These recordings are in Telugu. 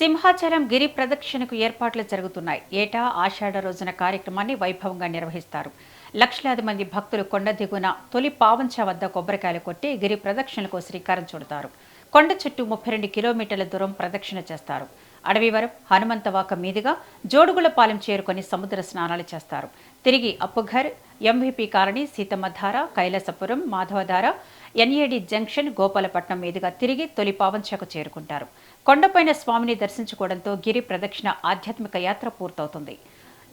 సింహాచలం గిరి ప్రదక్షిణకు ఏర్పాట్లు జరుగుతున్నాయి. ఏటా ఆషాఢ రోజున కార్యక్రమాన్ని వైభవంగా నిర్వహిస్తారు. లక్షలాది మంది భక్తులు కొండ దిగున తొలి పావంచ వద్ద కొబ్బరికాయలు కొట్టి గిరి ప్రదక్షిణకు శ్రీకారం చుడతారు. కొండ చుట్టూ 32 కిలోమీటర్ల దూరం ప్రదక్షిణ చేస్తారు. అడవివరం హనుమంతవాక మీదుగా జోడుగులపాలెం చేరుకొని సముద్ర స్నానాలు చేస్తారు. తిరిగి Appughar, MVP colony, Seethammadhara, Kailasapuram, Madhavadhara, NAD junction, Gopalapatnam మీదుగా తిరిగి తొలి పావంచకు చేరుకుంటారు. కొండపైన స్వామిని దర్శించుకోవడంతో గిరి ప్రదక్షిణ ఆధ్యాత్మిక యాత్ర పూర్తవుతుంది.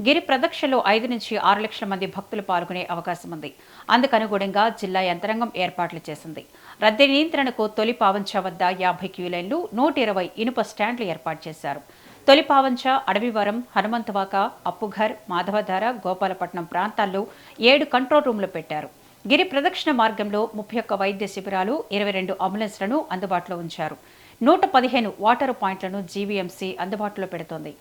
గిరి ప్రదక్షిణలో 5 నుంచి 6 లక్షల మంది భక్తులు పాల్గొనే అవకాశం ఉంది. అందుకనుగుణంగా జిల్లా యంత్రాంగం ఏర్పాట్లు చేసింది. రద్దీ నియంత్రణకు తొలి పావంచ వద్ద 50 క్యూ లైన్లు, 120 ఇనుప స్టాండ్లు ఏర్పాటు చేశారు. తొలి పావంచ, అడవివరం, హనుమంతవాక, అప్పుఘర్, మాధవధార, గోపాలపట్నం ప్రాంతాల్లో 7 కంట్రోల్ రూమ్లు పెట్టారు. గిరి ప్రదక్షిణ మార్గంలో 31 వైద్య శిబిరాలు, 22 అంబులెన్స్లను అందుబాటులో ఉంచారు. 115 వాటర్ పాయింట్లను జీవీఎంసీ అందుబాటులో పెడుతోంది.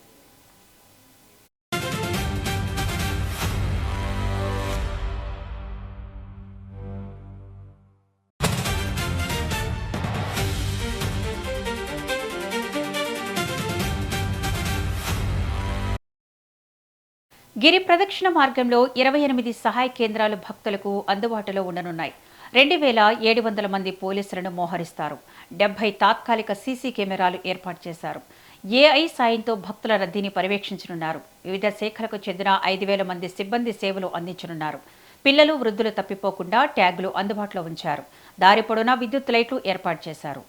గిరి ప్రదక్షిణ మార్గంలో 28 సహాయ కేంద్రాలు భక్తులకు అందుబాటులో ఉండనున్నాయి. 2700 మంది పోలీసులను మోహరిస్తారు. 70 తాత్కాలిక సీసీ కెమెరాలు ఏర్పాటు చేశారు. ఏఐ సాయంతో భక్తుల రద్దీని పర్యవేక్షించనున్నారు. వివిధ శాఖలకు చెందిన 5000 మంది సిబ్బంది సేవలు అందించనున్నారు. పిల్లలు, వృద్ధులు తప్పిపోకుండా ట్యాగులు అందుబాటులో ఉంచారు. దారి పొడవునా విద్యుత్ లైట్లు ఏర్పాటు చేశారు.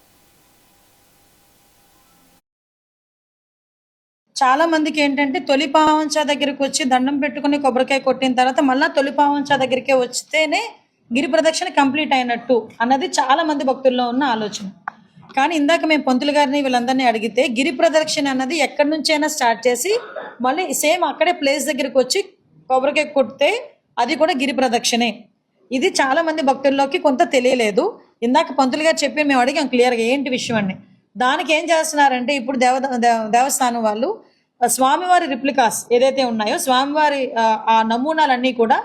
చాలా మందికి ఏంటంటే తొలి పావంచ దగ్గరికి వచ్చి దండం పెట్టుకుని కొబ్బరికాయ కొట్టిన తర్వాత మళ్ళీ తొలి పావంచ దగ్గరికే వస్తేనే గిరి ప్రదక్షిణ కంప్లీట్ అయినట్టు అన్నది చాలా మంది భక్తుల్లో ఉన్న ఆలోచన. కానీ ఇందాక మేము పంతులు గారిని వీళ్ళందరినీ అడిగితే గిరి ప్రదక్షిణ అన్నది ఎక్కడి నుంచైనా స్టార్ట్ చేసి మళ్ళీ సేమ్ అక్కడే ప్లేస్ దగ్గరికి వచ్చి కొబ్బరికాయ కొడితే అది కూడా గిరి ప్రదక్షిణే. ఇది చాలా మంది భక్తుల్లోకి కొంత తెలియలేదు. ఇందాక పంతులు గారు చెప్పి మేము అడిగాం క్లియర్గా ఏంటి విషయం అని. దానికి ఏం చేస్తున్నారంటే ఇప్పుడు దేవస్థానం వాళ్ళు స్వామివారి రిప్లికాస్ ఏదైతే ఉన్నాయో స్వామివారి ఆ నమూనాలన్నీ కూడా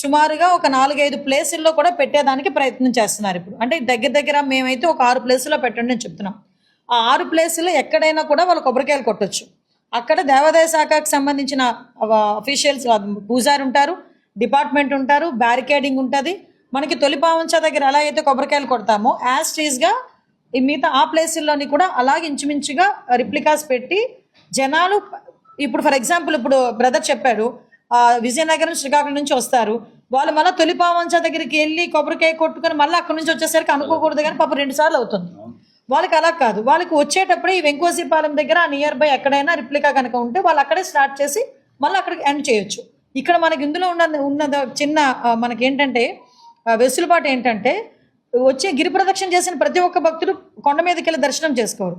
సుమారుగా ఒక 4-5 ప్లేసుల్లో కూడా పెట్టేదానికి ప్రయత్నం చేస్తున్నారు. ఇప్పుడు అంటే దగ్గర మేమైతే ఒక 6 ప్లేసుల్లో పెట్టండి అని చెప్తున్నాం. ఆ 6 ప్లేసుల్లో ఎక్కడైనా కూడా వాళ్ళు కొబ్బరికాయలు కొట్టొచ్చు. అక్కడ దేవాదాయ శాఖకు సంబంధించిన అఫీషియల్స్, పూజారి ఉంటారు, డిపార్ట్మెంట్ ఉంటారు, బ్యారికేడింగ్ ఉంటుంది. మనకి తొలి పావంచ దగ్గర ఎలా అయితే కొబ్బరికాయలు కొడతామో యాజ్ టీజ్గా ఈ మిగతా ఆ ప్లేసుల్లోని కూడా అలాగే ఇంచుమించుగా రిప్లికాస్ పెట్టి జనాలు ఇప్పుడు ఫర్ ఎగ్జాంపుల్ ఇప్పుడు బ్రదర్ చెప్పాడు విజయనగరం, శ్రీకాకుళం నుంచి వస్తారు. వాళ్ళు మళ్ళీ తొలి పావంచ దగ్గరికి వెళ్ళి కొబ్బరికాయ కొట్టుకొని మళ్ళీ అక్కడి నుంచి వచ్చేసరికి అనుకోకూడదు కానీ పాపం 2 సార్లు అవుతుంది. వాళ్ళకి అలా కాదు, వాళ్ళకి వచ్చేటప్పుడే ఈ వెంకోజీపాలెం దగ్గర నియర్ బై ఎక్కడైనా రిప్లికా కనుక ఉంటే వాళ్ళు అక్కడే స్టార్ట్ చేసి మళ్ళీ అక్కడికి ఎండ్ చేయొచ్చు. ఇక్కడ మనకి ఇందులో ఉన్న చిన్న మనకి ఏంటంటే వెసులుబాటు ఏంటంటే వచ్చి గిరి ప్రదక్షిణ చేసిన ప్రతి ఒక్క భక్తుడు కొండ మీదకి వెళ్ళి దర్శనం చేసుకోరు.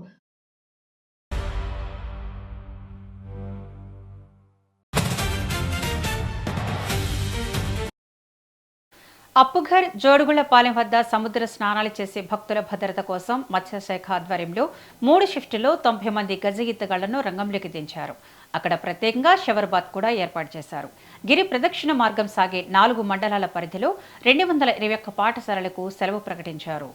అప్పుఘర్, జోడుగుళ్లపాలెం వద్ద సముద్ర స్నానాలు చేసే భక్తుల భద్రత కోసం మత్స్యశాఖ ఆధ్వర్యంలో 3 షిఫ్టుల్లో 90 మంది గజ ఈతగాళ్లను రంగంలోకి దించారు. అక్కడ ప్రత్యేకంగా షవర్ బాత్ కూడా ఏర్పాటు చేశారు. గిరి ప్రదక్షిణ మార్గం సాగే 4 మండలాల పరిధిలో 221 పాఠశాలలకు సెలవు ప్రకటించారు.